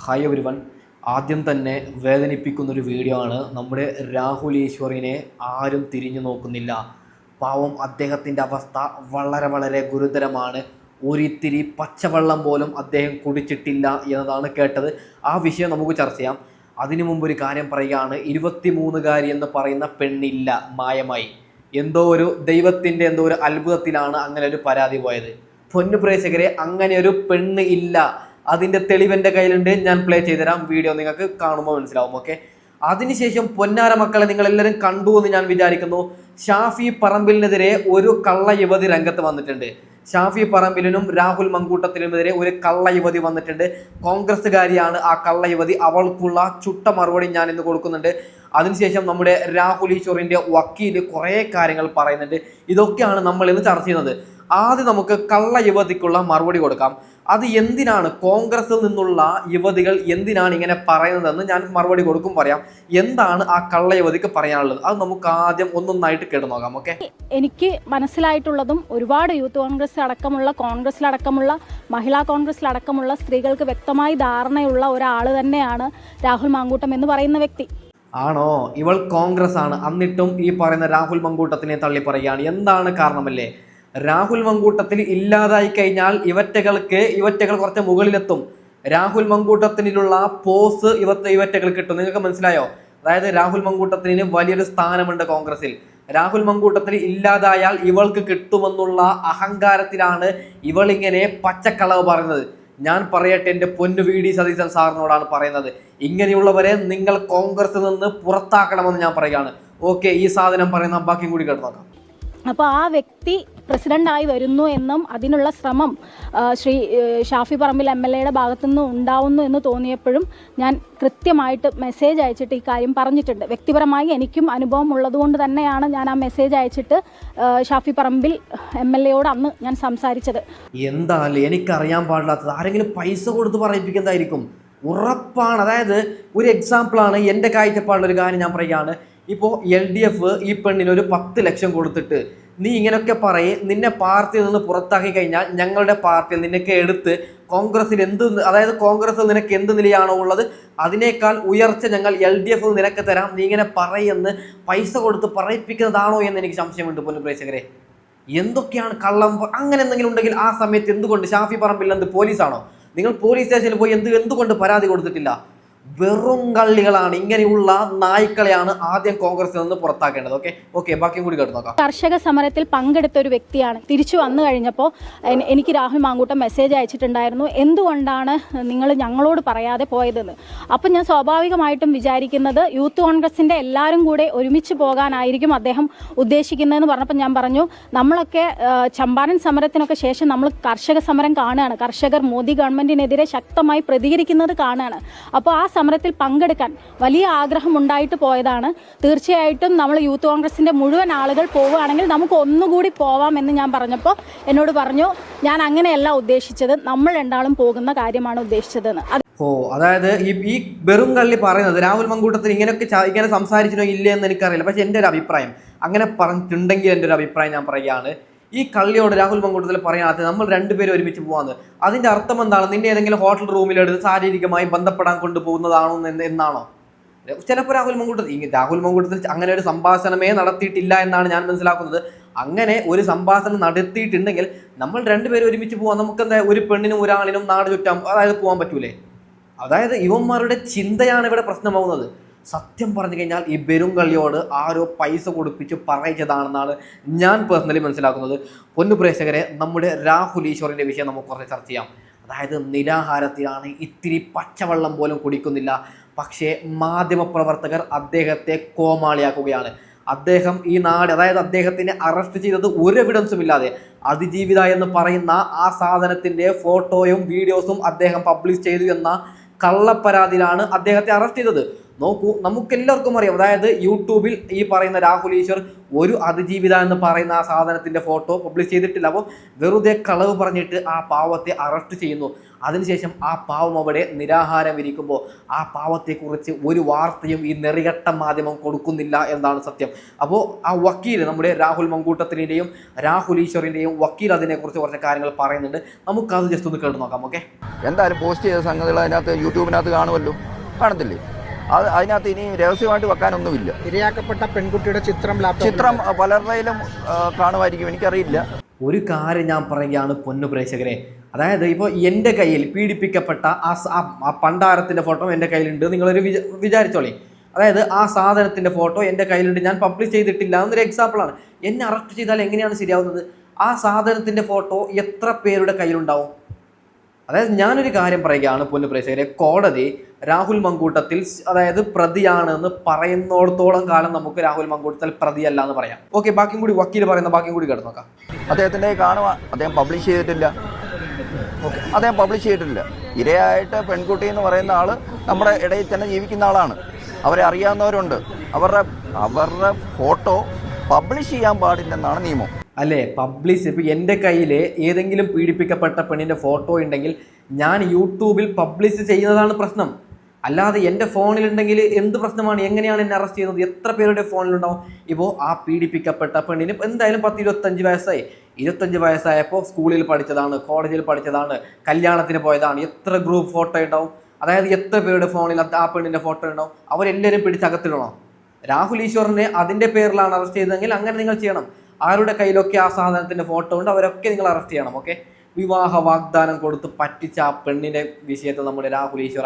Hi everyone. ആദ്യം തന്നെ വേദനിപ്പിക്കുന്നൊരു video ആണ്. നമ്മുടെ രാഹുൽ ഈശ്വറിനെ ആരും തിരിഞ്ഞു നോക്കുന്നില്ല. പാവം, അദ്ദേഹത്തിൻ്റെ അവസ്ഥ വളരെ വളരെ ഗുരുതരമാണ്. ഒരിത്തിരി പച്ചവെള്ളം പോലും അദ്ദേഹം കുടിച്ചിട്ടില്ല എന്നതാണ് കേട്ടത്. ആ വിഷയം നമുക്ക് ചർച്ച ചെയ്യാം. അതിനു മുമ്പ് ഒരു കാര്യം പറയുകയാണ്. 23കാരി എന്ന് പറയുന്ന പെണ്ണില്ല, മായമായി. എന്തോ ഒരു ദൈവത്തിൻ്റെ എന്തോ ഒരു അത്ഭുതത്തിലാണ് അങ്ങനെ ഒരു പരാതി പോയത്. പൊന്നു പ്രേക്ഷകരെ, അങ്ങനെ ഒരു പെണ്ണ് ഇല്ല. അതിൻ്റെ തെളിവെൻ്റെ കയ്യിലുണ്ട്. ഞാൻ പ്ലേ ചെയ്തുതരാം. വീഡിയോ നിങ്ങൾക്ക് കാണുമ്പോൾ മനസ്സിലാവും. ഓക്കെ, അതിനുശേഷം പൊന്നാര മക്കളെ, നിങ്ങളെല്ലാവരും കണ്ടു എന്ന് ഞാൻ വിചാരിക്കുന്നു. ഷാഫി പറമ്പിലിനെതിരെ ഒരു കള്ള യുവതി രംഗത്ത് വന്നിട്ടുണ്ട്. ഷാഫി പറമ്പിലിനും രാഹുൽ മങ്കൂട്ടത്തിനുമെതിരെ ഒരു കള്ള യുവതി വന്നിട്ടുണ്ട്. കോൺഗ്രസ്സുകാരിയാണ് ആ കള്ള യുവതി. അവൾക്കുള്ള ചുട്ട മറുപടി ഞാൻ ഇന്ന് കൊടുക്കുന്നുണ്ട്. അതിനുശേഷം നമ്മുടെ രാഹുൽ ഈശ്വറിൻ്റെ വക്കീൽ കുറേ കാര്യങ്ങൾ പറയുന്നുണ്ട്. ഇതൊക്കെയാണ് നമ്മൾ ഇന്ന് ചർച്ച ചെയ്യുന്നത്. ആദ്യം നമുക്ക് കള്ള യുവതിക്കുള്ള മറുപടി കൊടുക്കാം. അത് എന്തിനാണ്, കോൺഗ്രസിൽ നിന്നുള്ള യുവതികൾ എന്തിനാണ് ഇങ്ങനെ പറയുന്നതെന്ന് ഞാൻ മറുപടി കൊടുക്കും, പറയാം. എന്താണ് ആ കള്ള യുവതിക്ക് പറയാനുള്ളത്, അത് നമുക്ക് ആദ്യം ഒന്നൊന്നായിട്ട് കേട്ടു നോക്കാം. ഓക്കെ, എനിക്ക് മനസ്സിലായിട്ടുള്ളതും ഒരുപാട് യൂത്ത് കോൺഗ്രസ് അടക്കമുള്ള, കോൺഗ്രസിലടക്കമുള്ള, മഹിളാ കോൺഗ്രസിലടക്കമുള്ള സ്ത്രീകൾക്ക് വ്യക്തമായി ധാരണയുള്ള ഒരാൾ തന്നെയാണ് രാഹുൽ മാങ്കൂട്ടം എന്ന് പറയുന്ന വ്യക്തി. ആണോ? ഇവൾ കോൺഗ്രസ് ആണ്, എന്നിട്ടും ഈ പറയുന്ന രാഹുൽ മങ്കൂട്ടത്തിനെ തള്ളി പറയുകയാണ്. എന്താണ് കാരണമല്ലേ? രാഹുൽ മങ്കൂട്ടത്തിൽ ഇല്ലാതായി കഴിഞ്ഞാൽ ഇവറ്റകൾ കുറച്ച് മുകളിലെത്തും. രാഹുൽ മങ്കൂട്ടത്തിനുള്ള പോസ് ഇവറ്റകൾ കിട്ടും. നിങ്ങൾക്ക് മനസ്സിലായോ? അതായത് രാഹുൽ മങ്കൂട്ടത്തിന് വലിയൊരു സ്ഥാനമുണ്ട് കോൺഗ്രസിൽ. രാഹുൽ മങ്കൂട്ടത്തിൽ ഇല്ലാതായാൽ ഇവൾക്ക് കിട്ടുമെന്നുള്ള അഹങ്കാരത്തിലാണ് ഇവളിങ്ങനെ പച്ചക്കളവ് പറയുന്നത്. ഞാൻ പറയട്ടെ, എൻ്റെ പൊന്നു VD സതീശൻ സാറിനോടാണ് പറയുന്നത്. ഇങ്ങനെയുള്ളവരെ നിങ്ങൾ കോൺഗ്രസിൽ നിന്ന് പുറത്താക്കണമെന്ന് ഞാൻ പറയുകയാണ്. ഓക്കെ, ഈ സാധനം പറയുന്ന ബാക്കിയും കൂടി കേട്ട് നോക്കാം. അപ്പോൾ ആ വ്യക്തി പ്രസിഡൻ്റായി വരുന്നു എന്നും അതിനുള്ള ശ്രമം ശ്രീ ഷാഫി പറമ്പിൽ MLA ഭാഗത്തുനിന്ന് ഉണ്ടാവുന്നു എന്ന് തോന്നിയപ്പോഴും ഞാൻ കൃത്യമായിട്ട് മെസ്സേജ് അയച്ചിട്ട് ഈ കാര്യം പറഞ്ഞിട്ടുണ്ട്. വ്യക്തിപരമായി എനിക്കും അനുഭവം ഉള്ളതുകൊണ്ട് തന്നെയാണ് ഞാൻ ആ മെസ്സേജ് അയച്ചിട്ട് ഷാഫി പറമ്പിൽ MLA അന്ന് ഞാൻ സംസാരിച്ചത്. എന്തായാലും എനിക്കറിയാൻ പാടില്ലാത്തത് ആരെങ്കിലും പൈസ കൊടുത്ത് പറയിപ്പിക്കുന്നതായിരിക്കും, ഉറപ്പാണ്. അതായത് ഒരു എക്സാമ്പിളാണ്, എൻ്റെ കാഴ്ചപ്പാടുള്ളൊരു കാര്യം ഞാൻ പറയുകയാണ്. ഇപ്പോൾ LDF ഈ പെണ്ണിന് ഒരു 10 ലക്ഷം കൊടുത്തിട്ട് നീ ഇങ്ങനെയൊക്കെ പറയും, നിന്നെ പാർട്ടിയിൽ നിന്ന് പുറത്താക്കി കഴിഞ്ഞാൽ ഞങ്ങളുടെ പാർട്ടിയിൽ നിനക്ക് എടുത്ത് കോൺഗ്രസിൽ അതായത് കോൺഗ്രസിൽ നിനക്ക് എന്ത് നിലയാണോ ഉള്ളത് അതിനേക്കാൾ ഉയർച്ച ഞങ്ങൾ LDF നിനക്ക് തരാം, നീ ഇങ്ങനെ പറയുമെന്ന് പൈസ കൊടുത്ത് പറയിപ്പിക്കുന്നതാണോ എന്ന് എനിക്ക് സംശയമുണ്ട്. പൊന്നു പ്രേക്ഷകരെ, എന്തൊക്കെയാണ് കള്ളം? അങ്ങനെ എന്തെങ്കിലും ഉണ്ടെങ്കിൽ ആ സമയത്ത് എന്തുകൊണ്ട് ഷാഫി പറമ്പിൽ എന്ത് പോലീസാണോ? നിങ്ങൾ പോലീസ് സ്റ്റേഷനിൽ പോയി എന്തുകൊണ്ട് പരാതി കൊടുത്തിട്ടില്ല? വെറും കള്ളികളാണ്. ഇങ്ങനെയുള്ള നായ്ക്കളെയാണ് ആദ്യം കോൺഗ്രസിൽ നിന്ന് പുറത്താക്കേണ്ടത്. ഓക്കെ, ബാക്കിയും കൂടി കേട്ട് നോക്കാം. കർഷക സമരത്തിൽ പങ്കെടുത്ത ഒരു വ്യക്തിയാണ്. തിരിച്ചു വന്നു കഴിഞ്ഞപ്പോൾ എനിക്ക് രാഹുൽ മാങ്കൂട്ടം മെസ്സേജ് അയച്ചിട്ടുണ്ടായിരുന്നു, എന്തുകൊണ്ടാണ് നിങ്ങൾ ഞങ്ങളോട് പറയാതെ പോയതെന്ന്. അപ്പം ഞാൻ സ്വാഭാവികമായിട്ടും വിചാരിക്കുന്നത് യൂത്ത് കോൺഗ്രസിൻ്റെ എല്ലാവരും കൂടെ ഒരുമിച്ച് പോകാനായിരിക്കും അദ്ദേഹം ഉദ്ദേശിക്കുന്നതെന്ന് പറഞ്ഞപ്പോൾ ഞാൻ പറഞ്ഞു, നമ്മളൊക്കെ ചമ്പാരൻ സമരത്തിനൊക്കെ ശേഷം നമ്മൾ കർഷക സമരം കാണുകയാണ്. കർഷകർ മോദി ഗവൺമെൻറ്റിനെതിരെ ശക്തമായി പ്രതികരിക്കുന്നത് കാണുകയാണ്. അപ്പോൾ ആ സമരത്തിൽ പങ്കെടുക്കാൻ വലിയ ആഗ്രഹം ഉണ്ടായിട്ട് പോയതാണ്. തീർച്ചയായിട്ടും നമ്മൾ യൂത്ത് കോൺഗ്രസിൻ്റെ മുഴുവൻ ആളുകൾ പോവുകയാണെങ്കിൽ നമുക്ക് ഒന്നുകൂടി പോവാം എന്ന് ഞാൻ പറഞ്ഞപ്പോൾ എന്നോട് പറഞ്ഞു, ഞാൻ അങ്ങനെയല്ല ഉദ്ദേശിച്ചത്, നമ്മൾ രണ്ടാളും പോകുന്ന കാര്യമാണ് ഉദ്ദേശിച്ചതെന്ന്. അതായത് ഈ വെറും കള്ളി പറയുന്നത് രാഹുൽ മങ്കൂട്ടത്തിൽ ഇങ്ങനെ സംസാരിച്ചിട്ടോ ഇല്ലേ എന്ന് എനിക്കറിയില്ല. പക്ഷെ എൻ്റെ ഒരു അഭിപ്രായം, അങ്ങനെ പറഞ്ഞിട്ടുണ്ടെങ്കിൽ എൻ്റെ ഒരു അഭിപ്രായം ഞാൻ പറയുകയാണ്, ഈ കള്ളിയോട് രാഹുൽ മങ്കൂട്ടത്തിൽ പറയാത്ത നമ്മൾ രണ്ടുപേരും ഒരുമിച്ച് പോകാന്ന്, അതിൻ്റെ അർത്ഥം എന്താണ്? നിന്നെ ഏതെങ്കിലും ഹോട്ടൽ റൂമിലെടുത്ത് ശാരീരികമായി ബന്ധപ്പെടാൻ കൊണ്ടുപോകുന്നതാണോ എന്നാണോ? ചിലപ്പോൾ രാഹുൽ മങ്കൂട്ടത്തിൽ അങ്ങനെ ഒരു സംഭാഷണമേ നടത്തിയിട്ടില്ല എന്നാണ് ഞാൻ മനസ്സിലാക്കുന്നത്. അങ്ങനെ ഒരു സംഭാഷണം നടത്തിയിട്ടുണ്ടെങ്കിൽ നമ്മൾ രണ്ടുപേരും ഒരുമിച്ച് പോകാൻ, നമുക്കെന്താ ഒരു പെണ്ണിനും ഒരാളിനും നാട് ചുറ്റാൻ അതായത് പോകാൻ പറ്റൂലേ? അതായത് ഇവന്മാരുടെ ചിന്തയാണ് ഇവിടെ പ്രശ്നമാവുന്നത്. സത്യം പറഞ്ഞു കഴിഞ്ഞാൽ ഈ ബെരുങ്കള്ളിയോട് ആരോ പൈസ കൊടുപ്പിച്ച് പറയിച്ചതാണെന്നാണ് ഞാൻ പേഴ്സണലി മനസ്സിലാക്കുന്നത്. പൊന്നു പ്രേക്ഷകരെ, നമ്മുടെ രാഹുൽ ഈശ്വറിൻ്റെ വിഷയം നമുക്ക് കുറച്ച് ചർച്ച ചെയ്യാം. അതായത് നിരാഹാരത്തിലാണ്, ഇത്തിരി പച്ചവെള്ളം പോലും കുടിക്കുന്നില്ല. പക്ഷേ മാധ്യമപ്രവർത്തകർ അദ്ദേഹത്തെ കോമാളിയാക്കുകയാണ്. അദ്ദേഹം ഈ നാട്, അതായത് അദ്ദേഹത്തിനെ അറസ്റ്റ് ചെയ്തത് ഒരു എവിഡൻസും ഇല്ലാതെ അതിജീവിത എന്ന് പറയുന്ന ആ സാധനത്തിൻ്റെ ഫോട്ടോയും വീഡിയോസും അദ്ദേഹം പബ്ലിഷ് ചെയ്തു എന്ന കള്ളപ്പരാതിയിലാണ് അദ്ദേഹത്തെ അറസ്റ്റ് ചെയ്തത്. നോക്കൂ, നമുക്കെല്ലാവർക്കും അറിയാം, അതായത് യൂട്യൂബിൽ ഈ പറയുന്ന രാഹുൽ ഈശ്വർ ഒരു അതിജീവിത എന്ന് പറയുന്ന ആ സാധനത്തിൻ്റെ ഫോട്ടോ പബ്ലിഷ് ചെയ്തിട്ടില്ല. അപ്പോൾ വെറുതെ കളവ് പറഞ്ഞിട്ട് ആ പാവത്തെ അറസ്റ്റ് ചെയ്യുന്നു. അതിനുശേഷം ആ പാവം അവിടെ നിരാഹാരം ഇരിക്കുമ്പോൾ ആ പാവത്തെക്കുറിച്ച് ഒരു വാർത്തയും ഈ നെറികെട്ട മാധ്യമം കൊടുക്കുന്നില്ല എന്നാണ് സത്യം. അപ്പോൾ ആ വക്കീൽ, നമ്മുടെ രാഹുൽ മങ്കൂട്ടത്തിൻ്റെയും രാഹുൽ ഈശ്വറിൻ്റെയും വക്കീൽ അതിനെക്കുറിച്ച് കുറച്ച് കാര്യങ്ങൾ പറയുന്നുണ്ട്. നമുക്കത് ജസ്റ്റ് ഒന്ന് കേട്ട് നോക്കാം. ഓക്കെ, എന്തായാലും പോസ്റ്റ് ചെയ്ത സംഗതികൾ അതിനകത്ത് യൂട്യൂബിനകത്ത് കാണുമല്ലോ, കാണത്തില്ലേ? അതിനകത്ത് ഇനി രഹസ്യമായിട്ട് വെക്കാനൊന്നുമില്ല. ഇരയാക്കപ്പെട്ട പെൺകുട്ടിയുടെ ചിത്രം പലരുടെയിലും കാണുമായിരിക്കും, എനിക്കറിയില്ല. ഒരു കാര്യം ഞാൻ പറയുകയാണ് പൊന്നു പ്രേക്ഷകരെ, അതായത് ഇപ്പോൾ എൻ്റെ കയ്യിൽ പീഡിപ്പിക്കപ്പെട്ട ആ പണ്ടാരത്തിൻ്റെ ഫോട്ടോ എൻ്റെ കയ്യിലുണ്ട്. നിങ്ങളൊരു വിചാരിച്ചോളി, അതായത് ആ സാധനത്തിൻ്റെ ഫോട്ടോ എൻ്റെ കയ്യിലുണ്ട്, ഞാൻ പബ്ലിഷ് ചെയ്തിട്ടില്ല എന്നൊരു എക്സാമ്പിളാണ്. എന്നെ അറസ്റ്റ് ചെയ്താൽ എങ്ങനെയാണ് ശരിയാവുന്നത്? ആ സാധനത്തിൻ്റെ ഫോട്ടോ എത്ര പേരുടെ കയ്യിലുണ്ടാവും? അതായത് ഞാനൊരു കാര്യം പറയുകയാണ് പൊന്നു പ്രേക്ഷകരെ, കോടതി രാഹുൽ മങ്കൂട്ടത്തിൽ അതായത് പ്രതിയാണെന്ന് പറയുന്നിടത്തോളം കാലം നമുക്ക് രാഹുൽ മങ്കൂട്ടത്തിൽ പ്രതിയല്ല എന്ന് പറയാം. ഓക്കെ, ബാക്കിയും കൂടി വക്കീൽ പറയുന്ന ബാക്കിയും കൂടി കേട്ട് നോക്കാം. അദ്ദേഹത്തിൻ്റെ കാണുക, അദ്ദേഹം പബ്ലിഷ് ചെയ്തിട്ടില്ല. അദ്ദേഹം പബ്ലിഷ് ചെയ്തിട്ടില്ല. ഇരയായിട്ട് പെൺകുട്ടി എന്ന് പറയുന്ന ആൾ നമ്മുടെ ഇടയിൽ തന്നെ ജീവിക്കുന്ന ആളാണ്. അവരെ അറിയാവുന്നവരുണ്ട്. അവരുടെ ഫോട്ടോ പബ്ലിഷ് ചെയ്യാൻ പാടില്ലെന്നാണ് നിയമം. അല്ലേ? പബ്ലിഷ് ഇപ്പോൾ എൻ്റെ കയ്യിൽ ഏതെങ്കിലും പീഡിപ്പിക്കപ്പെട്ട പെണ്ണിൻ്റെ ഫോട്ടോ ഉണ്ടെങ്കിൽ ഞാൻ യൂട്യൂബിൽ പബ്ലിഷ് ചെയ്യുന്നതാണ് പ്രശ്നം. അല്ലാതെ എൻ്റെ ഫോണിലുണ്ടെങ്കിൽ എന്ത് പ്രശ്നമാണ്? എങ്ങനെയാണ് എന്നെ അറസ്റ്റ് ചെയ്യുന്നത്? എത്ര പേരുടെ ഫോണിലുണ്ടാവും? ഇപ്പോൾ ആ പീഡിപ്പിക്കപ്പെട്ട പെണ്ണിന് എന്തായാലും 10-25 വയസ്സായി. 25 വയസ്സായപ്പോൾ സ്കൂളിൽ പഠിച്ചതാണ്, കോളേജിൽ പഠിച്ചതാണ്, കല്യാണത്തിന് പോയതാണ്. എത്ര ഗ്രൂപ്പ് ഫോട്ടോ ഉണ്ടാവും? അതായത് എത്ര പേരുടെ ഫോണിൽ ആ പെണ്ണിൻ്റെ ഫോട്ടോ ഉണ്ടാവും? അവരെല്ലാവരും പിടിച്ചകത്തിടണം. രാഹുൽ ഈശ്വറിനെ അതിൻ്റെ പേരിലാണ് അറസ്റ്റ് ചെയ്തതെങ്കിൽ അങ്ങനെ നിങ്ങൾ ചെയ്യണം. ആരുടെ കയ്യിലൊക്കെ ആ സാധനത്തിൻ്റെ ഫോട്ടോ ഉണ്ട് അവരൊക്കെ നിങ്ങൾ അറസ്റ്റ് ചെയ്യണം. ഓക്കെ, വിവാഹ വാഗ്ദാനം കൊടുത്ത് പറ്റിച്ച ആ പെണ്ണിൻ്റെ വിഷയത്തിൽ നമ്മുടെ രാഹുൽ ഈശ്വർ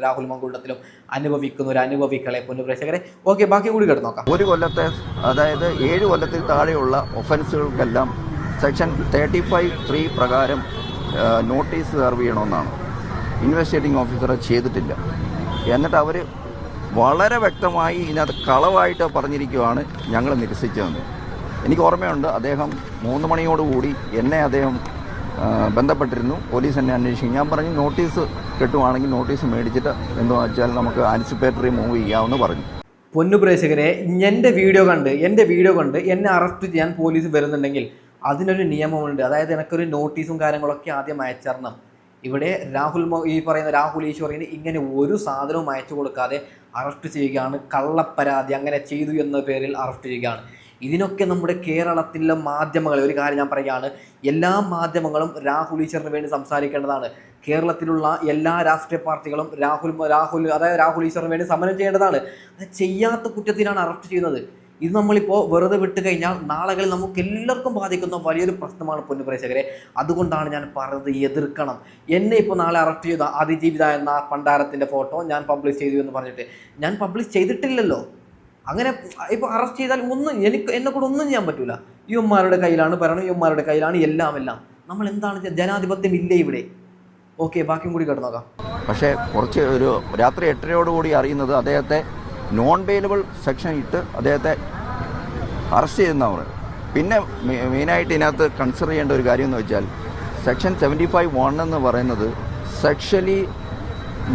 രാഹുൽ മങ്കൂട്ടത്തിലും അനുഭവിക്കുന്ന ഒരു അനുഭവിക്കളെ പൊന്നു പ്രേക്ഷകരെ. ഓക്കെ, ബാക്കി കൂടി കേട്ട് നോക്കാം. ഒരു കൊല്ലത്തെ, അതായത് 7 കൊല്ലത്തിൽ താഴെയുള്ള ഒഫൻസുകൾക്കെല്ലാം സെക്ഷൻ 35(3) പ്രകാരം നോട്ടീസ് സെർവ് ചെയ്യണമെന്നാണ്. ഇൻവെസ്റ്റിഗേറ്റിംഗ് ഓഫീസർ ചെയ്തിട്ടില്ല. എന്നിട്ട് അവർ വളരെ വ്യക്തമായി ഇതിനകത്ത് കളവായിട്ട് പറഞ്ഞിരിക്കുകയാണ് ഞങ്ങൾ നിരസിച്ചതെന്ന്. എനിക്ക് ഓർമ്മയുണ്ട്, അദ്ദേഹം 3 മണിയോടുകൂടി എന്നെ അദ്ദേഹം ബന്ധപ്പെട്ടിരുന്നു. പോലീസ് എന്നെ അന്വേഷിക്കും. ഞാൻ പറഞ്ഞു നോട്ടീസ് കിട്ടുവാണെങ്കിൽ നോട്ടീസ് മേടിച്ചിട്ട് എന്തോ വെച്ചാൽ നമുക്ക് ആൻസിപ്പേറ്ററി മൂവ് ചെയ്യാമെന്ന് പറഞ്ഞു. പൊന്നു പ്രേക്ഷകരെ, എൻ്റെ വീഡിയോ കണ്ട് എന്നെ അറസ്റ്റ് ചെയ്യാൻ പോലീസ് വരുന്നുണ്ടെങ്കിൽ അതിനൊരു നിയമമുണ്ട്. അതായത് എനിക്കൊരു നോട്ടീസും കാര്യങ്ങളൊക്കെ ആദ്യം അയച്ചിരണം. ഇവിടെ ഈ പറയുന്ന രാഹുൽ ഈശ്വറിന് ഇങ്ങനെ ഒരു സാധനവും അയച്ചു കൊടുക്കാതെ അറസ്റ്റ് ചെയ്യുകയാണ്. കള്ളപ്പരാതി അങ്ങനെ ചെയ്തു എന്ന പേരിൽ അറസ്റ്റ് ചെയ്യുകയാണ്. ഇതിനൊക്കെ നമ്മുടെ കേരളത്തിലെ മാധ്യമങ്ങൾ, ഒരു കാര്യം ഞാൻ പറയുകയാണ്, എല്ലാ മാധ്യമങ്ങളും രാഹുൽ ഈശ്വറിന് വേണ്ടി സംസാരിക്കേണ്ടതാണ്. കേരളത്തിലുള്ള എല്ലാ രാഷ്ട്രീയ പാർട്ടികളും രാഹുൽ ഈശ്വറിന് വേണ്ടി സമരം ചെയ്യേണ്ടതാണ്. അത് ചെയ്യാത്ത കുറ്റത്തിനാണ് അറസ്റ്റ് ചെയ്യുന്നത്. ഇത് നമ്മളിപ്പോൾ വെറുതെ വിട്ട് കഴിഞ്ഞാൽ നാളുകളിൽ നമുക്ക് എല്ലാവർക്കും ബാധിക്കുന്ന വലിയൊരു പ്രശ്നമാണ് പൊന്നു പ്രേക്ഷകരെ. അതുകൊണ്ടാണ് ഞാൻ പറഞ്ഞത്, എതിർക്കണം. എന്നെ ഇപ്പോൾ നാളെ അറസ്റ്റ് ചെയ്ത അതിജീവിത എന്ന പണ്ടാരത്തിൻ്റെ ഫോട്ടോ ഞാൻ പബ്ലിഷ് ചെയ്തു എന്ന് പറഞ്ഞിട്ട് ഞാൻ പബ്ലിഷ് ചെയ്തിട്ടില്ലല്ലോ. അങ്ങനെ ഇപ്പോൾ അറസ്റ്റ് ചെയ്താൽ എന്നെക്കൂടെ ഒന്നും ചെയ്യാൻ പറ്റില്ല. യുവന്മാരുടെ കയ്യിലാണ് ഭരണം, യുവന്മാരുടെ കയ്യിലാണ് എല്ലാം. നമ്മൾ എന്താണ്, ജനാധിപത്യം ഇല്ലേ ഇവിടെ? ഓക്കെ, ബാക്കിയും കൂടി കേട്ട് നോക്കാം. പക്ഷേ കുറച്ച് ഒരു രാത്രി 8:30 അറിയുന്നത് അദ്ദേഹത്തെ നോൺ ബെയിലബിൾ സെക്ഷൻ ഇട്ട് അദ്ദേഹത്തെ അറസ്റ്റ് ചെയ്യുന്നവർ. പിന്നെ മെയിനായിട്ട് ഇതിനകത്ത് കൺസിഡർ ചെയ്യേണ്ട ഒരു കാര്യം എന്ന് വെച്ചാൽ സെക്ഷൻ 75(1) എന്ന് പറയുന്നത് സെക്ഷലി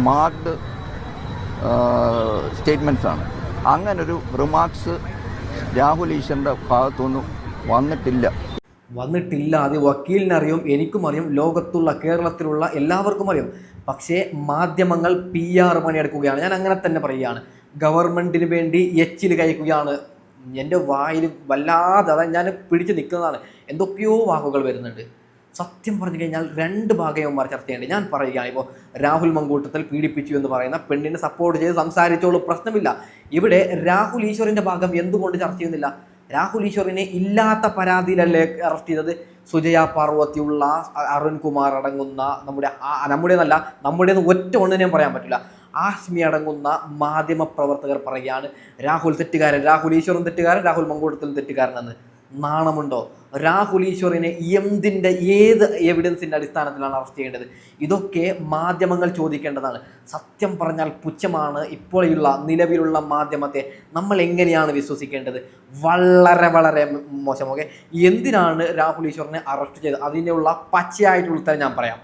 മാർക്ക്ഡ് സ്റ്റേറ്റ്മെൻറ്റ്സ് ആണ്. അങ്ങനൊരു റിമാർക്സ് രാഹുൽ ഈശ്വറിൻ്റെ ഭാഗത്തുനിന്നും വന്നിട്ടില്ല. അത് വക്കീലിനറിയും, എനിക്കും അറിയും, ലോകത്തുള്ള കേരളത്തിലുള്ള എല്ലാവർക്കും അറിയും. പക്ഷേ മാധ്യമങ്ങൾ PR പണിയെടുക്കുകയാണ്. ഞാൻ അങ്ങനെ തന്നെ പറയുകയാണ്. ഗവൺമെൻറ്റിന് വേണ്ടി എച്ചിൽ കഴിക്കുകയാണ്. എൻ്റെ വായിൽ വല്ലാതെ, അതായത് ഞാൻ പിടിച്ച് നിൽക്കുന്നതാണ്. എന്തൊക്കെയോ വാക്കുകൾ വരുന്നുണ്ട്. സത്യം പറഞ്ഞു കഴിഞ്ഞാൽ 2 ഭാഗയന്മാർ ചർച്ച ചെയ്യേണ്ടത്. ഞാൻ പറയുകയാണ്, ഇപ്പോൾ രാഹുൽ മങ്കൂട്ടത്തിൽ പീഡിപ്പിച്ചു എന്ന് പറയുന്ന പെണ്ണിനെ സപ്പോർട്ട് ചെയ്ത് സംസാരിച്ചോളൂ, പ്രശ്നമില്ല. ഇവിടെ രാഹുൽ ഈശ്വറിൻ്റെ ഭാഗം എന്തുകൊണ്ട് ചർച്ച ചെയ്യുന്നില്ല? രാഹുൽ ഈശ്വറിനെ ഇല്ലാത്ത പരാതിയിലല്ലേ അറസ്റ്റ് ചെയ്തത്? സുജയ പാർവതിയുള്ള അരുൺകുമാർ അടങ്ങുന്ന നമ്മുടേന്ന് ഒറ്റ ഒന്നും ഞാൻ പറയാൻ പറ്റില്ല, ആശ്മി അടങ്ങുന്ന മാധ്യമ പ്രവർത്തകർ പറയുകയാണ് രാഹുൽ തെറ്റുകാരൻ, രാഹുൽ ഈശ്വറും തെറ്റുകാരൻ, രാഹുൽ മങ്കൂട്ടത്തിലും തെറ്റുകാരനെന്ന്. നാണമുണ്ടോ? രാഹുൽ ഈശ്വറിനെ ഏത് എവിഡൻസിൻ്റെ അടിസ്ഥാനത്തിലാണ് അറസ്റ്റ് ചെയ്യേണ്ടത്? ഇതൊക്കെ മാധ്യമങ്ങൾ ചോദിക്കേണ്ടതാണ്. സത്യം പറഞ്ഞാൽ പുച്ഛമാണ് ഇപ്പോഴുള്ള നിലവിലുള്ള മാധ്യമത്തെ നമ്മൾ എങ്ങനെയാണ് വിശ്വസിക്കേണ്ടത്? വളരെ വളരെ മോശം. ഓക്കെ, എന്തിനാണ് രാഹുൽ ഈശ്വറിനെ അറസ്റ്റ് ചെയ്തത്? അതിനുള്ള പച്ചയായിട്ടുള്ള ഉത്തരം ഞാൻ പറയാം.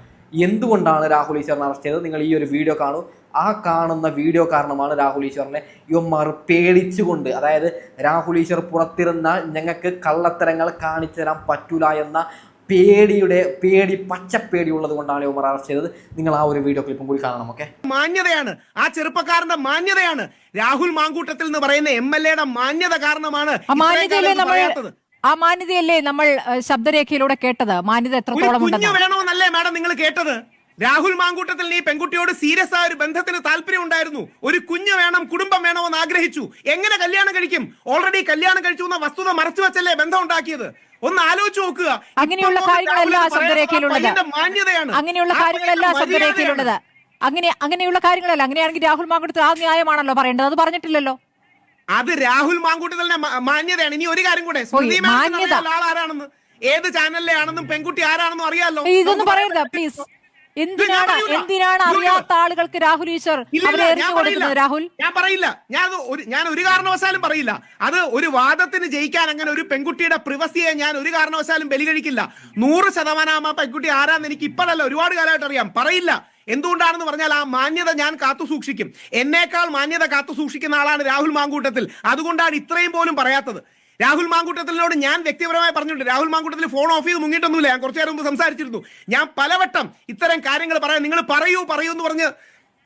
എന്തുകൊണ്ടാണ് രാഹുൽ ഈശ്വറിനെ അറസ്റ്റ് ചെയ്തത്? നിങ്ങൾ ഈ ഒരു വീഡിയോ കാണൂ. ആ കാണുന്ന വീഡിയോ കാരണമാണ് രാഹുൽ ഈശ്വറിനെ യുവന്മാർ പേടിച്ചുകൊണ്ട്, അതായത് രാഹുൽ ഈശ്വർ പുറത്തിരുന്നാൽ ഞങ്ങൾക്ക് കള്ളത്തരങ്ങൾ കാണിച്ചു തരാൻ പറ്റൂല എന്ന പച്ചപ്പേടി ഉള്ളത് കൊണ്ടാണ് യുവന്മാർ അറസ്റ്റ് ചെയ്തത്. നിങ്ങൾ ആ ഒരു വീഡിയോ ക്ലിപ്പും കൂടി കാണണം. ഓക്കെ, മാന്യതയാണ് ആ ചെറുപ്പക്കാരന്റെ മാന്യതയാണ്. രാഹുൽ മാങ്കൂട്ടത്തിൽ എന്ന് പറയുന്ന MLA-യുടെ മാന്യത കാരണമാണ് ആ മാന്യതയല്ലേ നമ്മൾ ശബ്ദരേഖയിലൂടെ കേട്ടത്? മാന്യത എത്രത്തോളം കുഞ്ഞു വേണമെന്നല്ലേ മാഡം നിങ്ങൾ കേട്ടത്? രാഹുൽ മാങ്കൂട്ടത്തിൽ ഈ പെൺകുട്ടിയോട് സീരിയസ് ആയ ഒരു ബന്ധത്തിന് താല്പര്യം ഉണ്ടായിരുന്നു. ഒരു കുഞ്ഞു വേണം, കുടുംബം വേണമെന്ന് ആഗ്രഹിച്ചു. എങ്ങനെ കല്യാണം കഴിക്കും? ഓൾറെഡി കല്യാണം കഴിച്ചു എന്ന വസ്തുത മറച്ചു വെച്ചല്ലേ ബന്ധം ഉണ്ടാക്കിയത്? ഒന്ന് ആലോചിച്ച് നോക്കുക. അങ്ങനെയുള്ള കാര്യങ്ങളല്ല ശബ്ദരേഖയിലുള്ളത്. അങ്ങനെയുള്ള കാര്യങ്ങളല്ല ശബ്ദരേഖയിലുള്ളത്. അങ്ങനെയുള്ള കാര്യങ്ങളല്ല. അങ്ങനെയാണെങ്കിൽ രാഹുൽ മാങ്കൂട്ടത്തിൽ ആ ന്യായമാണല്ലോ പറയേണ്ടത്. അത് പറഞ്ഞിട്ടില്ലല്ലോ. അത് രാഹുൽ മാങ്കൂട്ടത്തിലെ മാന്യതയാണ്. ഇനി ഒരു കാര്യം കൂടെ, ആളാരാണെന്ന്, ഏത് ചാനലിലെ ആണെന്നും പെൺകുട്ടി ആരാണെന്നും അറിയാലോ. ഇതൊന്നും പറയരുത് പ്ലീസ്. എന്തിനാണ് അറിയാത്ത ആളുകൾക്ക് രാഹുൽ ഈശ്വർ അവരെ എറിഞ്ഞു കൊടുക്കുന്നത്? രാഹുൽ, ഞാൻ പറയില്ല. ഞാൻ ഒരു കാരണവശാലും പറയില്ല. അത് ഒരു വാദത്തിന് ജയിക്കാൻ അങ്ങനെ ഒരു പെൺകുട്ടിയുടെ പ്രിവസിയെ ഞാൻ ഒരു കാരണവശാലും ബലികഴിക്കില്ല. 100% ആ പെൺകുട്ടി ആരാന്ന് എനിക്ക് ഇപ്പോഴല്ല, ഒരുപാട് കാലമായിട്ട് അറിയാം. പറയില്ല. എന്തുകൊണ്ടാണെന്ന് പറഞ്ഞാൽ ആ മാന്യത ഞാൻ കാത്തു സൂക്ഷിക്കും. എന്നേക്കാൾ മാന്യത കാത്തു സൂക്ഷിക്കുന്ന ആളാണ് രാഹുൽ മാങ്കൂട്ടത്തിൽ. അതുകൊണ്ടാണ് ഇത്രയും പോലും പറയാത്തത്. രാഹുൽ മാങ്കൂട്ടത്തിനോട് ഞാൻ വ്യക്തിപരമായി പറഞ്ഞിട്ടുണ്ട്. രാഹുൽ മാങ്കൂട്ടത്തിൽ ഫോൺ ഓഫ് ചെയ്ത് മുങ്ങിയിട്ടൊന്നുമില്ല. ഞാൻ കുറച്ചു നേരം മുമ്പ് സംസാരിച്ചിരുന്നു. ഞാൻ പലവട്ടം ഇത്തരം കാര്യങ്ങൾ പറയാം. നിങ്ങൾ പറയൂ എന്ന് പറഞ്ഞ്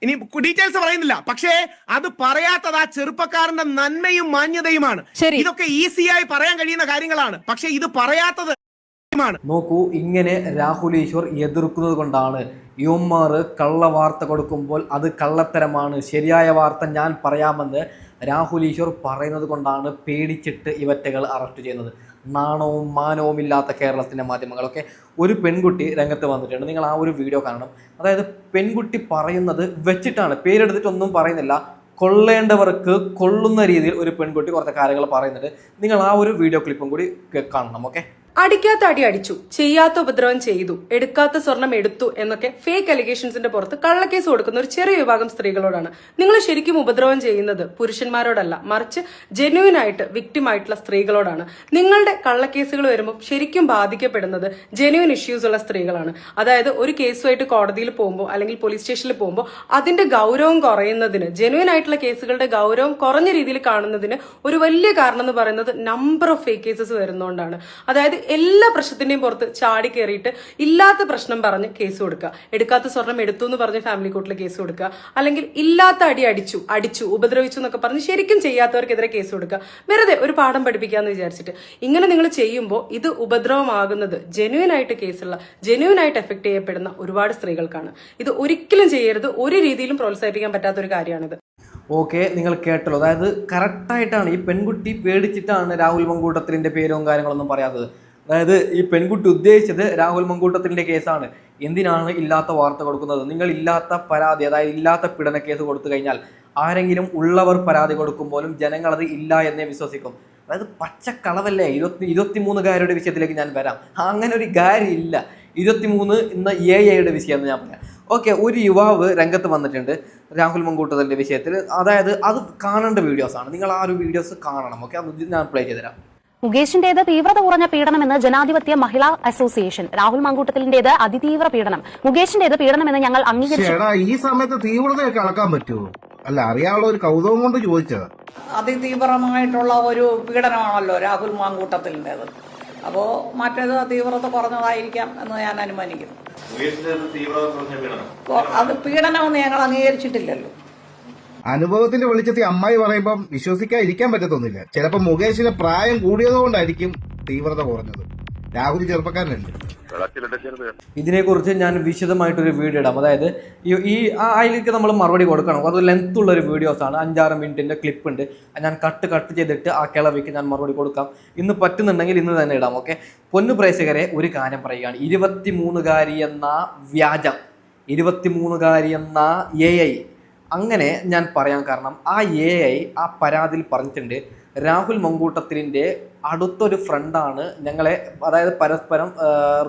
ഇനി ഡീറ്റെയിൽസ് പറയുന്നില്ല. പക്ഷേ അത് പറയാത്തത് ആ ചെറുപ്പക്കാരന്റെ നന്മയും മാന്യതയുമാണ്. ഇതൊക്കെ ഈസിയായി പറയാൻ കഴിയുന്ന കാര്യങ്ങളാണ്. പക്ഷെ ഇത് പറയാത്തത് നോക്കൂ, ഇങ്ങനെ രാഹുൽ ഈശ്വർ എതിർക്കുന്നത് കൊണ്ടാണ് യുവന്മാർ കള്ള വാർത്ത കൊടുക്കുമ്പോൾ അത് കള്ളത്തരമാണ്, ശരിയായ വാർത്ത ഞാൻ പറയാമെന്ന് രാഹുൽ ഈശ്വർ പറയുന്നത് കൊണ്ടാണ് പേടിച്ചിട്ട് ഇവറ്റകൾ അറസ്റ്റ് ചെയ്യുന്നത്. നാണവും മാനവും ഇല്ലാത്ത കേരളത്തിൻ്റെ മാധ്യമങ്ങളൊക്കെ. ഒരു പെൺകുട്ടി രംഗത്ത് വന്നിട്ടുണ്ട്. നിങ്ങൾ ആ ഒരു വീഡിയോ കാണണം. അതായത് പെൺകുട്ടി പറയുന്നത് വെച്ചിട്ടാണ്, പേരെടുത്തിട്ടൊന്നും പറയുന്നില്ല. കൊള്ളേണ്ടവർക്ക് കൊള്ളുന്ന രീതിയിൽ ഒരു പെൺകുട്ടി കുറച്ച് കാര്യങ്ങൾ പറയുന്നുണ്ട്. നിങ്ങൾ ആ ഒരു വീഡിയോ ക്ലിപ്പും കൂടി കാണണം. ഓക്കെ, അടിക്കാത്ത അടി അടിച്ചു, ചെയ്യാത്ത ഉപദ്രവം ചെയ്തു, എടുക്കാത്ത സ്വർണം എടുത്തു എന്നൊക്കെ ഫേക്ക് അലിഗേഷൻസിന്റെ പുറത്ത് കള്ളക്കേസ് കൊടുക്കുന്ന ഒരു ചെറിയ വിഭാഗം സ്ത്രീകളോടാണ്. നിങ്ങൾ ശരിക്കും ഉപദ്രവം ചെയ്യുന്നത് പുരുഷന്മാരോടല്ല, മറിച്ച് ജെന്യൂൻ ആയിട്ട് വിക്ടിം ആയിട്ടുള്ള സ്ത്രീകളോടാണ്. നിങ്ങളുടെ കള്ളക്കേസുകൾ വരുമ്പോൾ ശരിക്കും ബാധിക്കപ്പെടുന്നത് ജെന്യൂൻ ഇഷ്യൂസ് ഉള്ള സ്ത്രീകളാണ്. അതായത് ഒരു കേസുമായിട്ട് കോടതിയിൽ പോകുമ്പോൾ അല്ലെങ്കിൽ പോലീസ് സ്റ്റേഷനിൽ പോകുമ്പോൾ അതിന്റെ ഗൗരവം കുറയുന്നതിന്, ജെന്യൂൻ ആയിട്ടുള്ള കേസുകളുടെ ഗൗരവം കുറഞ്ഞ രീതിയിൽ കാണുന്നതിന് ഒരു വലിയ കാരണം എന്ന് പറയുന്നത് നമ്പർ ഓഫ് ഫേക്ക് കേസസ് വരുന്നതുകൊണ്ടാണ്. അതായത് എല്ലാ പ്രശ്നത്തിന്റെയും പുറത്ത് ചാടി കയറിയിട്ട് ഇല്ലാത്ത പ്രശ്നം പറഞ്ഞ് കേസ് കൊടുക്കുക, എടുക്കാത്ത സ്വർണം എടുത്തു എന്ന് പറഞ്ഞ് ഫാമിലി കോർട്ടിൽ കേസ് കൊടുക്കുക, അല്ലെങ്കിൽ ഇല്ലാത്ത അടി അടിച്ചു ഉപദ്രവിച്ചു എന്നൊക്കെ പറഞ്ഞ് ശരിക്കും ചെയ്യാത്തവർക്കെതിരെ കേസ് കൊടുക്കുക, വെറുതെ ഒരു പാഠം പഠിപ്പിക്കാന്ന് വിചാരിച്ചിട്ട്. ഇങ്ങനെ നിങ്ങൾ ചെയ്യുമ്പോൾ ഇത് ഉപദ്രവമാകുന്നത് ജെന്യൂൻ ആയിട്ട് കേസുള്ള, ജെന്യൂൻ ആയിട്ട് എഫക്ട് ചെയ്യപ്പെടുന്ന ഒരുപാട് സ്ത്രീകൾക്കാണ്. ഇത് ഒരിക്കലും ചെയ്യരുത്. ഒരു രീതിയിലും പ്രോത്സാഹിപ്പിക്കാൻ പറ്റാത്ത ഒരു കാര്യമാണിത്. ഓക്കെ, നിങ്ങൾ കേട്ടല്ലോ. അതായത് കറക്റ്റായിട്ടാണ് ഈ പെൺകുട്ടി പേടിച്ചിട്ടാണ് രാഹുൽ മങ്കൂട്ടത്തിൻ്റെ പേരും കാര്യങ്ങളൊന്നും പറയാത്തത്. അതായത് ഈ പെൺകുട്ടി ഉദ്ദേശിച്ചത് രാഹുൽ മങ്കൂട്ടത്തിൻ്റെ കേസാണ്. എന്തിനാണ് ഇല്ലാത്ത വാർത്ത കൊടുക്കുന്നത്? നിങ്ങൾ ഇല്ലാത്ത പരാതി, അതായത് ഇല്ലാത്ത പീഡന കേസ് കൊടുത്തു കഴിഞ്ഞാൽ ആരെങ്കിലും ഉള്ളവർ പരാതി കൊടുക്കുമ്പോഴും ജനങ്ങളത് ഇല്ല എന്നേ വിശ്വസിക്കും. അതായത് പച്ചക്കളവല്ലേ. 23 വിഷയത്തിലേക്ക് ഞാൻ വരാം. അങ്ങനെ ഒരു കാര്യമില്ല. 23 ഇന്ന് AI വിഷയം എന്ന് ഞാൻ പറയാം. ഓക്കെ, ഒരു യുവാവ് രംഗത്ത് വന്നിട്ടുണ്ട് രാഹുൽ മങ്കൂട്ടത്തിൻ്റെ വിഷയത്തിൽ. അതായത് അത് കാണേണ്ട വീഡിയോസാണ്. നിങ്ങൾ ആ ഒരു വീഡിയോസ് കാണണം. ഓക്കെ, അത് ഞാൻ പ്ലേ ചെയ്തുതരാം. മുകേഷിന്റേത് തീവ്രത കുറഞ്ഞ പീഡനമെന്ന് ജനാധിപത്യ മഹിളാ അസോസിയേഷൻ. രാഹുൽ മാങ്കൂട്ടത്തിന്റേത് അതിതീവ്ര പീഡനം. മുകേഷിന്റേത് പീഡനമെന്ന് ഞങ്ങൾ അംഗീകരിച്ചു. ഈ സമയത്ത് തീവ്രതയൊക്കെ അളക്കാൻ പറ്റുമോ? അല്ല, അറിയാനുള്ള ഒരു കൗതുകം കൊണ്ട് ചോദിച്ചത്. അതിതീവ്രമായിട്ടുള്ള ഒരു പീഡനമാണല്ലോ രാഹുൽ മാങ്കൂട്ടത്തിൻ്റെത്. അപ്പോൾ മറ്റേത് തീവ്രത കുറഞ്ഞതായിരിക്കാം എന്ന് ഞാൻ അനുമാനിക്കുന്നു. അത് പീഡനമെന്ന് ഞങ്ങൾ അംഗീകരിച്ചിട്ടില്ലല്ലോ. അനുഭവത്തിന്റെ വെളിച്ചത്തിൽ അമ്മായി പറയുമ്പം വിശ്വസിക്കാതിരിക്കാൻ പറ്റത്തൊന്നുമില്ല. ചിലപ്പോൾ മുകേഷിന് പ്രായം കൂടിയതുകൊണ്ടായിരിക്കും തീവ്രത കുറഞ്ഞത്. രാഹുൽ ചെറുപ്പക്കാരനല്ലേ. ഇതിനെക്കുറിച്ച് ഞാൻ വിശദമായിട്ടൊരു വീഡിയോ ഇടാം. അതായത് അതിലേക്ക് നമ്മൾ മറുപടി കൊടുക്കണം. അത് ലെങ്ത് ഉള്ളൊരു വീഡിയോസാണ്. 5-6 മിനിറ്റിൻ്റെ ക്ലിപ്പ് ഉണ്ട്. ഞാൻ കട്ട് ചെയ്തിട്ട് ആ കിളവിക്ക് ഞാൻ മറുപടി കൊടുക്കാം. ഇന്ന് പറ്റുന്നുണ്ടെങ്കിൽ ഇന്ന് തന്നെ ഇടാം. ഓക്കെ, പൊന്നു പ്രേക്ഷകരെ, ഒരു കാര്യം പറയുകയാണ്. 23 എന്ന വ്യാജം, 23 എന്ന AI അങ്ങനെ ഞാൻ പറയാൻ കാരണം ആ AI ആ പരാതിയിൽ പറഞ്ഞിട്ടുണ്ട് രാഹുൽ മങ്കൂട്ടത്തിൻ്റെ അടുത്തൊരു ഫ്രണ്ടാണ് ഞങ്ങളെ, അതായത് പരസ്പരം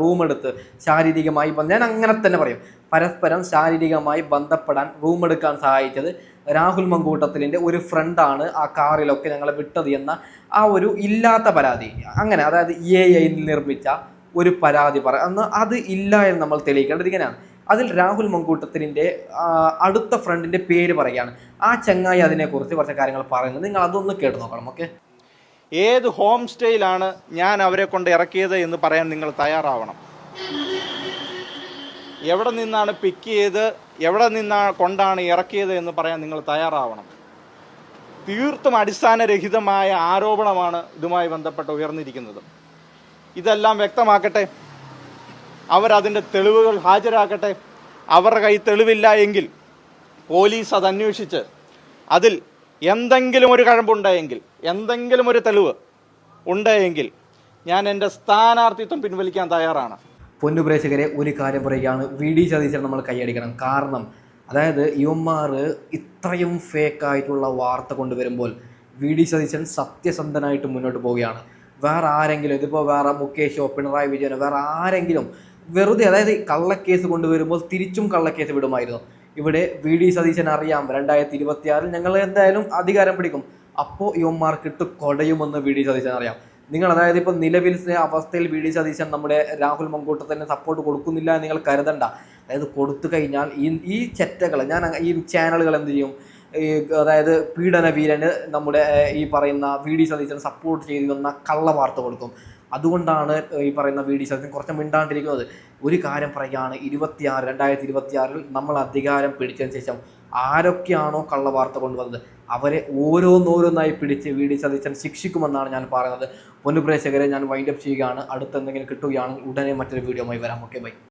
റൂമെടുത്ത് ശാരീരികമായി, ഞാൻ അങ്ങനെ തന്നെ പറയും, പരസ്പരം ശാരീരികമായി ബന്ധപ്പെടാൻ റൂമെടുക്കാൻ സഹായിച്ചത് രാഹുൽ മങ്കൂട്ടത്തിൻ്റെ ഒരു ഫ്രണ്ടാണ് ആ കാറിലൊക്കെ ഞങ്ങളെ വിട്ടത് എന്ന ആ ഒരു ഇല്ലാത്ത പരാതി. അങ്ങനെ അതായത് AI നിർമ്മിച്ച ഒരു പരാതി അന്ന് അത് ഇല്ല എന്ന് നമ്മൾ തെളിയിക്കേണ്ടത്. ഇങ്ങനെയാണ് അതിൽ രാഹുൽ മങ്കൂട്ടത്തിൻ്റെ അടുത്ത ഫ്രണ്ടിൻ്റെ പേര് പറയുകയാണ്. ആ ചങ്ങായി അതിനെക്കുറിച്ച് കുറച്ച് കാര്യങ്ങൾ പറയുന്നത്, നിങ്ങൾ അതൊന്ന് കേട്ട് നോക്കണം. ഓക്കെ, ഏത് ഹോം സ്റ്റേയിലാണ് ഞാൻ അവരെ കൊണ്ട് ഇറക്കിയത് എന്ന് പറയാൻ നിങ്ങൾ തയ്യാറാവണം. എവിടെ നിന്നാണ് പിക്ക് ചെയ്ത് എവിടെ കൊണ്ടാണ് ഇറക്കിയത് എന്ന് പറയാൻ നിങ്ങൾ തയ്യാറാവണം. തീർത്തും അടിസ്ഥാനരഹിതമായ ആരോപണമാണ് ഇതുമായി ബന്ധപ്പെട്ട് ഉയർന്നിരിക്കുന്നത്. ഇതെല്ലാം വ്യക്തമാക്കട്ടെ, അവരതിൻ്റെ തെളിവുകൾ ഹാജരാക്കട്ടെ. അവരുടെ കയ്യിൽ തെളിവില്ല എങ്കിൽ പോലീസ് അത് അന്വേഷിച്ച് അതിൽ എന്തെങ്കിലും ഒരു കഴമ്പുണ്ടായെങ്കിൽ, എന്തെങ്കിലും ഒരു തെളിവ് ഉണ്ടായെങ്കിൽ ഞാൻ എൻ്റെ സ്ഥാനാർത്ഥിത്വം പിൻവലിക്കാൻ തയ്യാറാണ്. പൊന്നു പ്രേക്ഷകരെ, ഒരു കാര്യം പറയുകയാണ്, VD സതീശൻ നമ്മൾ കൈയടിക്കണം. കാരണം അതായത് യുവന്മാർ ഇത്രയും ഫേക്കായിട്ടുള്ള വാർത്ത കൊണ്ടുവരുമ്പോൾ VD സതീശൻ സത്യസന്ധനായിട്ട് മുന്നോട്ട് പോവുകയാണ്. വേറെ ആരെങ്കിലും, ഇതിപ്പോൾ വേറെ മുകേഷോ പിണറായി വിജയനോ വേറെ ആരെങ്കിലും വെറുതെ, അതായത് കള്ളക്കേസ് കൊണ്ടുവരുമ്പോൾ തിരിച്ചും കള്ളക്കേസ് വിടുമായിരുന്നു. ഇവിടെ VD സതീശൻ അറിയാം 2026 ഞങ്ങൾ എന്തായാലും അധികാരം പിടിക്കും, അപ്പോൾ യുവന്മാർക്ക് ഇട്ട് കൊടയുമെന്ന് VD സതീശൻ അറിയാം. നിങ്ങൾ അതായത് ഇപ്പോൾ നിലവിലെ അവസ്ഥയിൽ VD സതീശൻ നമ്മുടെ രാഹുൽ മങ്കൂട്ടത്തിന് സപ്പോർട്ട് കൊടുക്കുന്നില്ല എന്ന് നിങ്ങൾ കരുതണ്ട. അതായത് കൊടുത്തു കഴിഞ്ഞാൽ ഈ ചെറ്റകൾ, ഈ ചാനലുകൾ എന്ത് ചെയ്യും, അതായത് പീഡന വീരന് നമ്മുടെ ഈ പറയുന്ന VD സതീശൻ സപ്പോർട്ട് ചെയ്തുവന്ന കള്ള വാർത്ത കൊടുക്കും. അതുകൊണ്ടാണ് ഈ പറയുന്ന VD സതീശൻ കുറച്ച് മിണ്ടാണ്ടിരിക്കുന്നത്. ഒരു കാര്യം പറയുകയാണ്, 2026 നമ്മൾ അധികാരം പിടിച്ചതിന് ശേഷം ആരൊക്കെയാണോ കള്ള വാർത്ത കൊണ്ടുവന്നത് അവരെ ഓരോന്നോരോന്നായി പിടിച്ച് VD സതീശൻ ശിക്ഷിക്കുമെന്നാണ് ഞാൻ പറയുന്നത്. പൊന്നു പ്രേക്ഷകരെ, ഞാൻ വൈൻഡപ്പ് ചെയ്യുകയാണ്. അടുത്തെന്തെങ്കിലും കിട്ടുകയാണെങ്കിൽ ഉടനെ മറ്റൊരു വീഡിയോയുമായി വരാം. Okay, by.